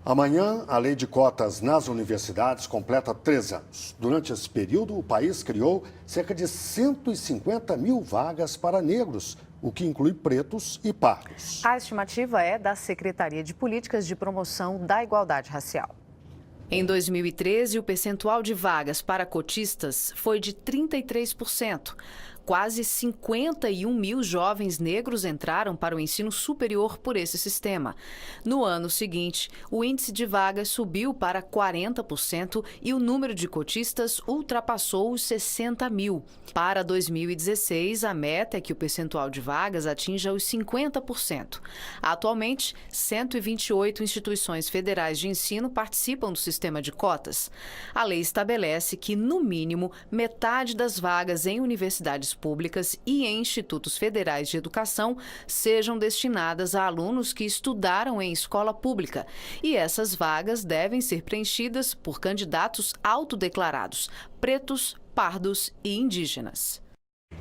Amanhã, a lei de cotas nas universidades completa 3 anos. Durante esse período, o país criou cerca de 150 mil vagas para negros, o que inclui pretos e pardos. A estimativa é da Secretaria de Políticas de Promoção da Igualdade Racial. Em 2013, o percentual de vagas para cotistas foi de 33%. Quase 51 mil jovens negros entraram para o ensino superior por esse sistema. No ano seguinte, o índice de vagas subiu para 40% e o número de cotistas ultrapassou os 60 mil. Para 2016, a meta é que o percentual de vagas atinja os 50%. Atualmente, 128 instituições federais de ensino participam do sistema de cotas. A lei estabelece que, no mínimo, metade das vagas em universidades públicas e em institutos federais de educação sejam destinadas a alunos que estudaram em escola pública. E essas vagas devem ser preenchidas por candidatos autodeclarados, pretos, pardos e indígenas.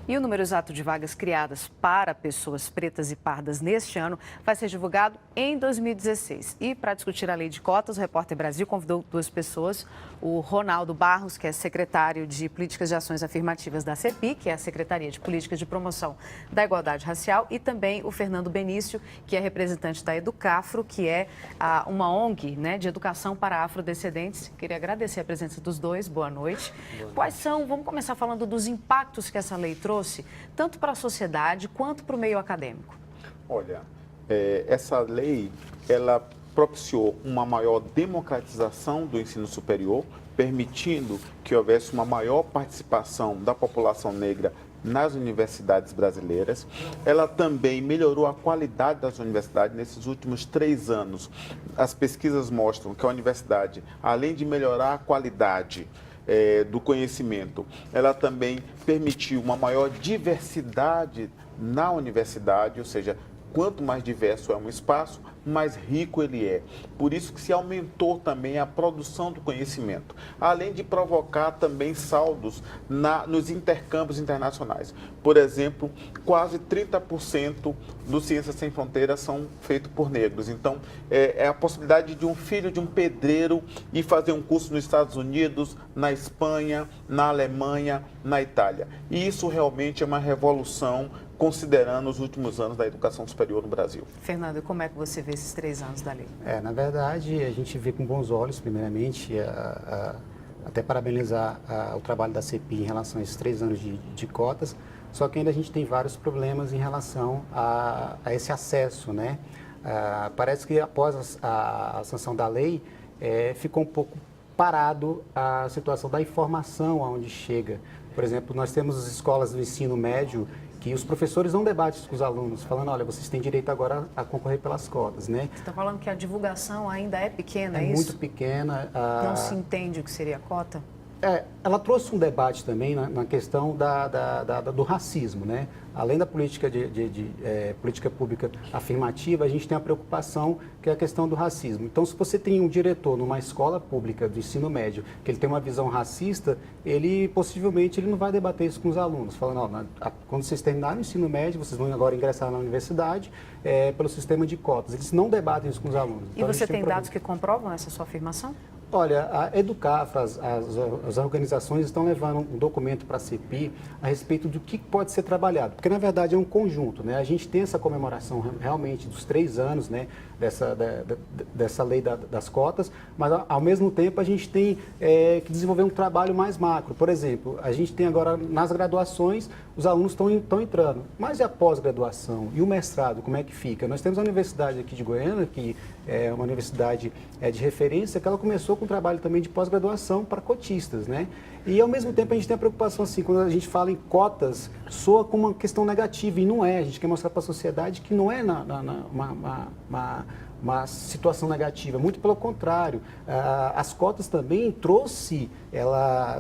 E o número exato de vagas criadas para pessoas pretas e pardas neste ano vai ser divulgado em 2016. E para discutir a lei de cotas, o Repórter Brasil convidou 2 pessoas, o Ronaldo Barros, que é secretário de Políticas de Ações Afirmativas da CEPI, que é a Secretaria de Políticas de Promoção da Igualdade Racial, e também o Fernando Benício, que é representante da Educafro, que é uma ONG, né, de educação para afrodescendentes. Queria agradecer a presença dos dois. Boa noite. Quais são, vamos começar falando dos impactos que essa lei trouxe, tanto para a sociedade quanto para o meio acadêmico? Olha, essa lei, ela propiciou uma maior democratização do ensino superior, permitindo que houvesse uma maior participação da população negra nas universidades brasileiras. Ela também melhorou a qualidade das universidades nesses últimos 3 anos. As pesquisas mostram que a universidade, além de melhorar a qualidade do conhecimento, ela também permitiu uma maior diversidade na universidade, ou seja, quanto mais diverso é um espaço, mais rico ele é. Por isso que se aumentou também a produção do conhecimento, além de provocar também saldos nos intercâmbios internacionais. Por exemplo, quase 30% do Ciências Sem Fronteiras são feitos por negros. Então, é a possibilidade de um filho de um pedreiro ir fazer um curso nos Estados Unidos, na Espanha, na Alemanha, na Itália. E isso realmente é uma revolução, considerando os últimos anos da educação superior no Brasil. Fernando, como é que você vê esses 3 anos da lei? Na verdade, a gente vê com bons olhos, primeiramente, até parabenizar o trabalho da CEPI em relação a esses 3 anos de cotas, só que ainda a gente tem vários problemas em relação a esse acesso, né? Parece que após a sanção da lei, ficou um pouco parado a situação da informação aonde chega. Por exemplo, nós temos as escolas do ensino médio que os professores não debatem com os alunos, falando, olha, vocês têm direito agora a concorrer pelas cotas, né? Você está falando que a divulgação ainda é pequena, é isso? É muito pequena. Não se entende o que seria a cota? Ela trouxe um debate também na questão do racismo, né? Além da política política pública afirmativa, a gente tem a preocupação que é a questão do racismo. Então, se você tem um diretor numa escola pública do ensino médio que ele tem uma visão racista, ele possivelmente não vai debater isso com os alunos, falando, quando vocês terminarem o ensino médio, vocês vão agora ingressar na universidade pelo sistema de cotas. Eles não debatem isso com os alunos. E você tem dados que comprovam essa sua afirmação? Olha, a Educafro, as organizações estão levando um documento para a CEPI a respeito do que pode ser trabalhado, porque na verdade é um conjunto, né? A gente tem essa comemoração realmente dos 3 anos, né, dessa lei das cotas, mas ao mesmo tempo a gente tem que desenvolver um trabalho mais macro. Por exemplo, a gente tem agora nas graduações, os alunos estão entrando, mas e a pós-graduação? E o mestrado, como é que fica? Nós temos a Universidade aqui de Goiânia, que é uma universidade de referência, que ela começou com um trabalho também de pós-graduação para cotistas, né? E ao mesmo tempo a gente tem a preocupação assim, quando a gente fala em cotas, soa como uma questão negativa, e não é. A gente quer mostrar para a sociedade que não é uma situação negativa, muito pelo contrário. As cotas também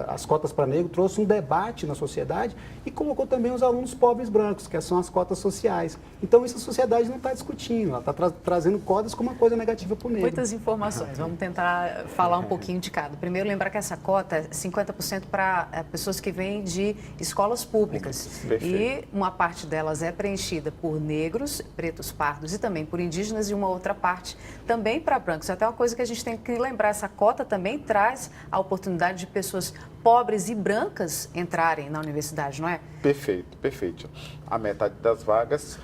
as cotas para negro trouxe um debate na sociedade e colocou também os alunos pobres brancos, que são as cotas sociais. Então isso a sociedade não está discutindo, ela está trazendo cotas como uma coisa negativa para o negro. Muitas informações, vamos tentar falar um pouquinho de cada. Primeiro, lembrar que essa cota é 50% para pessoas que vêm de escolas públicas. Perfeito. E uma parte delas é preenchida por negros, pretos, pardos e também por indígenas, e uma outra parte parte também para brancos. Até uma coisa que a gente tem que lembrar, essa cota também traz a oportunidade de pessoas pobres e brancas entrarem na universidade, não é? Perfeito, perfeito. A metade das vagas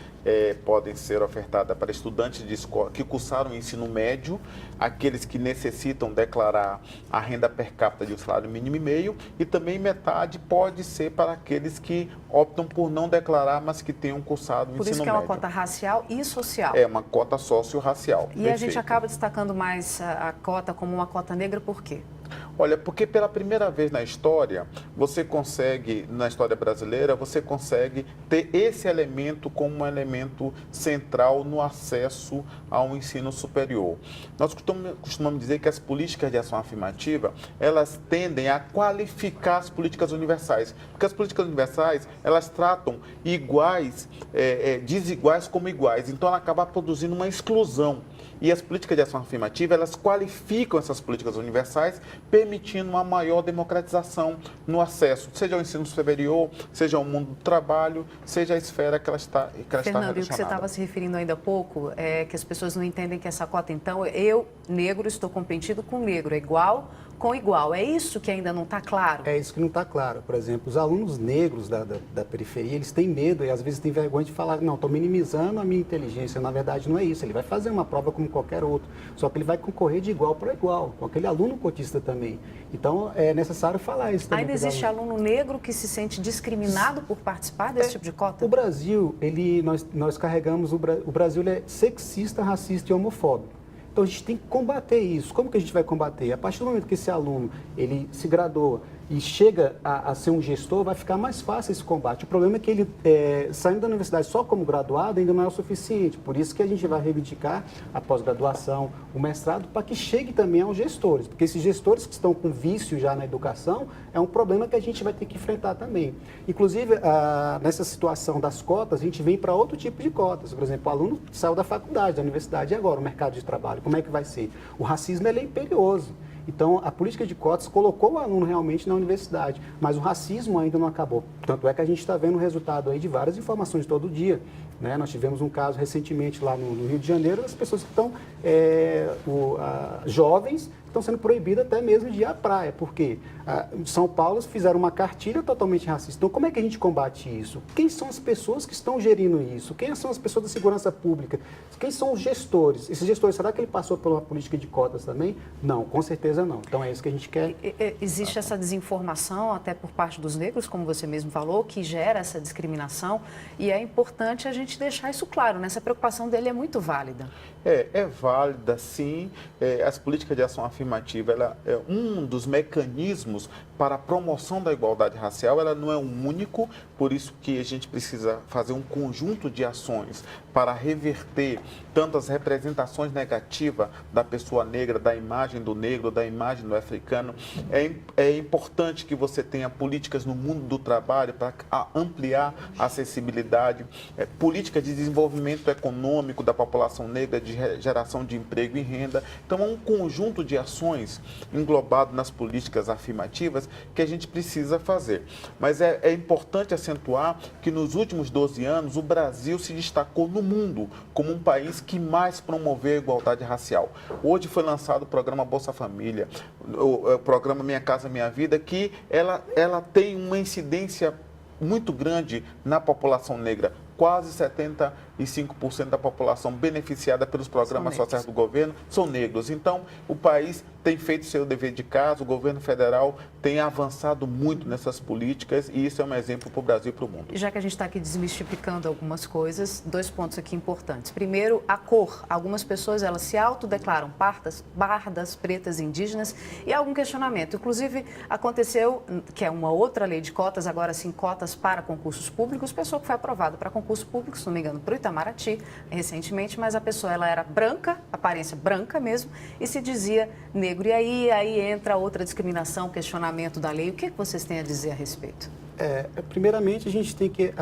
podem ser ofertadas para estudantes de escola que cursaram o ensino médio, aqueles que necessitam declarar a renda per capita de um salário mínimo e meio, e também metade pode ser para aqueles que optam por não declarar, mas que tenham cursado o ensino médio. Por isso que é uma cota racial e social. É uma cota socio-racial. E a gente acaba destacando mais a cota como uma cota negra por quê? Olha, porque pela primeira vez na história, você consegue, na história brasileira, você consegue ter esse elemento como um elemento central no acesso ao ensino superior. Nós costumamos dizer que as políticas de ação afirmativa, elas tendem a qualificar as políticas universais, porque as políticas universais, elas tratam iguais, desiguais como iguais, então ela acaba produzindo uma exclusão. E as políticas de ação afirmativa, elas qualificam essas políticas universais, permitindo uma maior democratização no acesso, seja ao ensino superior, seja ao mundo do trabalho, seja a esfera que ela está relacionada. Fernando, e o que você estava se referindo ainda há pouco é que as pessoas não entendem que essa cota, então, eu, negro, estou competindo com negro, é igual com igual. É isso que ainda não está claro? É isso que não está claro. Por exemplo, os alunos negros da periferia, eles têm medo e às vezes têm vergonha de falar, não, estou minimizando a minha inteligência. Na verdade, não é isso. Ele vai fazer uma prova como qualquer outro, só que ele vai concorrer de igual para igual, com aquele aluno cotista também. Então, é necessário falar isso também. Ainda existe aluno negro que se sente discriminado por participar desse tipo de cota? O Brasil, nós carregamos, o Brasil ele é sexista, racista e homofóbico. Então, a gente tem que combater isso. Como que a gente vai combater? A partir do momento que esse aluno ele se gradua e chega a ser um gestor, vai ficar mais fácil esse combate. O problema é que ele, saindo da universidade só como graduado, ainda não é o suficiente. Por isso que a gente vai reivindicar a pós-graduação, o mestrado, para que chegue também aos gestores. Porque esses gestores que estão com vício já na educação, é um problema que a gente vai ter que enfrentar também. Inclusive, nessa situação das cotas, a gente vem para outro tipo de cotas. Por exemplo, o aluno saiu da faculdade, da universidade, e agora o mercado de trabalho, como é que vai ser? O racismo ele é imperioso. Então, a política de cotas colocou o aluno realmente na universidade, mas o racismo ainda não acabou. Tanto é que a gente está vendo o resultado aí de várias informações todo dia. Né? Nós tivemos um caso recentemente lá no Rio de Janeiro, das pessoas que estão, jovens, estão sendo proibidas até mesmo de ir à praia, porque em São Paulo fizeram uma cartilha totalmente racista. Então, como é que a gente combate isso? Quem são as pessoas que estão gerindo isso? Quem são as pessoas da segurança pública? Quem são os gestores? Esses gestores, será que ele passou por uma política de cotas também? Não, com certeza não. Então, é isso que a gente quer. Existe essa desinformação, até por parte dos negros, como você mesmo falou, que gera essa discriminação, e é importante a gente deixar isso claro, né? Essa preocupação dele é muito válida. É válida, sim. As políticas de ação afirmativa, ela é um dos mecanismos para a promoção da igualdade racial. Ela não é um único, por isso que a gente precisa fazer um conjunto de ações para reverter tanto as representações negativas da pessoa negra, da imagem do negro, da imagem do africano. É importante que você tenha políticas no mundo do trabalho para ampliar a acessibilidade, políticas de desenvolvimento econômico da população negra, de geração de emprego e renda. Então, é um conjunto de ações englobado nas políticas afirmativas que a gente precisa fazer. Mas é importante acentuar que nos últimos 12 anos o Brasil se destacou no mundo como um país que mais promoveu a igualdade racial. Hoje foi lançado o programa Bolsa Família, o programa Minha Casa Minha Vida, que ela tem uma incidência muito grande na população negra. Quase 75% da população beneficiada pelos programas sociais do governo são negros. Então, o país tem feito seu dever de casa, o governo federal tem avançado muito nessas políticas e isso é um exemplo para o Brasil e para o mundo. Já que a gente está aqui desmistificando algumas coisas, 2 pontos aqui importantes. Primeiro, a cor. Algumas pessoas, elas se autodeclaram pardas, pretas, indígenas, e há algum questionamento. Inclusive, aconteceu, que é uma outra lei de cotas, agora sim, cotas para concursos públicos, pessoa que foi aprovada para concurso público, se não me engano, para o Itamaraty, recentemente, mas a pessoa ela era branca, aparência branca mesmo, e se dizia negro. E aí entra outra discriminação, questionamento da lei. O que vocês têm a dizer a respeito? Primeiramente, a gente tem que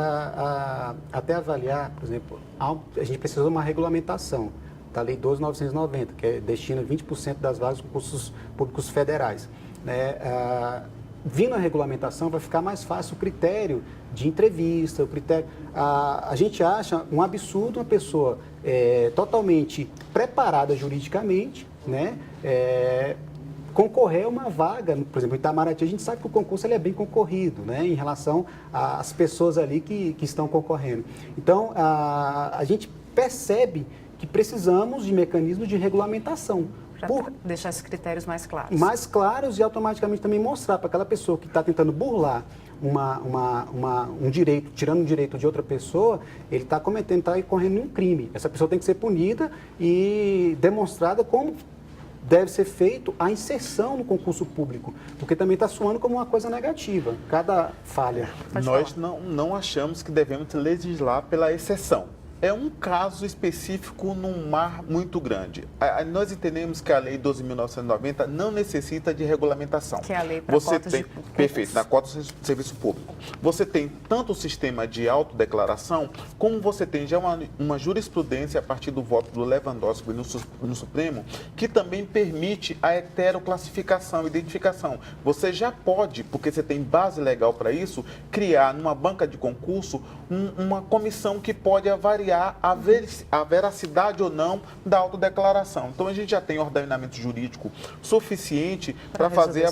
até avaliar, por exemplo, a gente precisa de uma regulamentação da Lei 12.990, que destina 20% das vagas dos concursos públicos federais. vindo a regulamentação, vai ficar mais fácil o critério de entrevista, o critério... A gente acha um absurdo uma pessoa totalmente preparada juridicamente, né? Concorrer a uma vaga, por exemplo, em Itamaraty, a gente sabe que o concurso ele é bem concorrido, né, em relação às pessoas ali que estão concorrendo. Então, a gente percebe que precisamos de mecanismos de regulamentação. Para deixar esses critérios mais claros. Mais claros e automaticamente também mostrar para aquela pessoa que está tentando burlar um direito, tirando um direito de outra pessoa, ele está correndo um crime. Essa pessoa tem que ser punida e demonstrada como deve ser feito a inserção no concurso público, porque também está soando como uma coisa negativa, cada falha. Nós não achamos que devemos legislar pela exceção. É um caso específico num mar muito grande. Nós entendemos que a Lei 12.990 não necessita de regulamentação. Que é a lei para cotas de concurso. Perfeito, na cota de serviço público. Você tem tanto o sistema de autodeclaração, como você tem já uma jurisprudência a partir do voto do Lewandowski no Supremo, que também permite a heteroclassificação, identificação. Você já pode, porque você tem base legal para isso, criar numa banca de concurso uma comissão que pode avaliar a veracidade ou não da autodeclaração. Então, a gente já tem ordenamento jurídico suficiente para fazer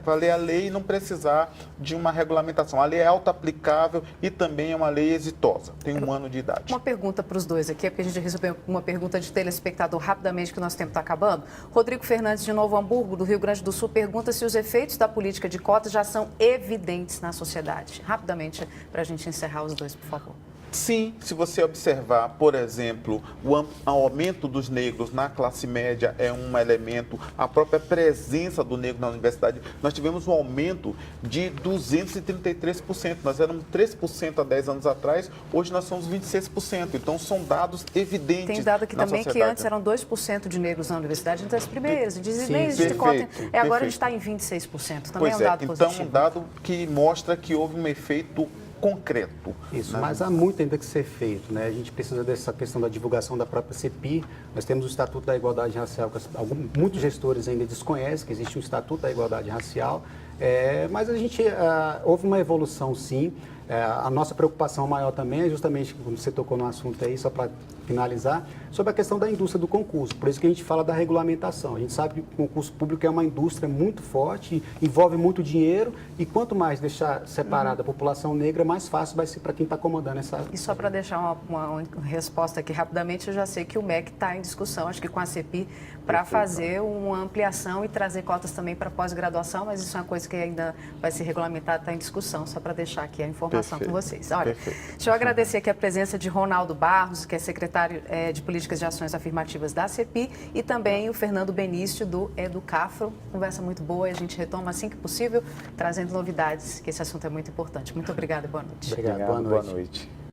valer a lei e não precisar de uma regulamentação. A lei é auto-aplicável e também é uma lei exitosa. Tem 1 ano de idade. Uma pergunta para os dois aqui, porque a gente recebeu uma pergunta de telespectador rapidamente, que o nosso tempo está acabando. Rodrigo Fernandes, de Novo Hamburgo, do Rio Grande do Sul, pergunta se os efeitos da política de cotas já são evidentes na sociedade. Rapidamente, para a gente encerrar os dois, por favor. Sim, se você observar, por exemplo, o aumento dos negros na classe média é um elemento, a própria presença do negro na universidade. Nós tivemos um aumento de 233%. Nós éramos 3% há 10 anos atrás, hoje nós somos 26%. Então, são dados evidentes. Tem dado aqui também sociedade. que antes eram 2% de negros na universidade, entre as primeiras. Perfeito. Agora a gente está em 26%. Também pois é um dado positivo. Então, um dado que mostra que houve um efeito concreto. Isso, né? mas há muito ainda que ser feito, né? A gente precisa dessa questão da divulgação da própria CEPI. Nós temos o Estatuto da Igualdade Racial, que muitos gestores ainda desconhecem que existe um Estatuto da Igualdade Racial, mas a gente houve uma evolução, sim. A nossa preocupação maior também é justamente, quando você tocou no assunto aí, só para finalizar, sobre a questão da indústria do concurso. Por isso que a gente fala da regulamentação. A gente sabe que o concurso público é uma indústria muito forte, envolve muito dinheiro, e quanto mais deixar separada a população negra, mais fácil vai ser para quem está comandando essa... E só para deixar uma resposta aqui rapidamente, eu já sei que o MEC está em discussão, acho que com a CEPI, para fazer uma ampliação e trazer cotas também para pós-graduação, mas isso é uma coisa que ainda vai ser regulamentada, está em discussão, só para deixar aqui a informação com vocês. Olha, deixa eu agradecer aqui a presença de Ronaldo Barros, que é secretário de Políticas de Ações Afirmativas da CEPI, e também o Fernando Benício, do Educafro. Conversa muito boa e a gente retoma assim que possível, trazendo novidades, que esse assunto é muito importante. Muito obrigada e boa noite. Obrigado, boa noite.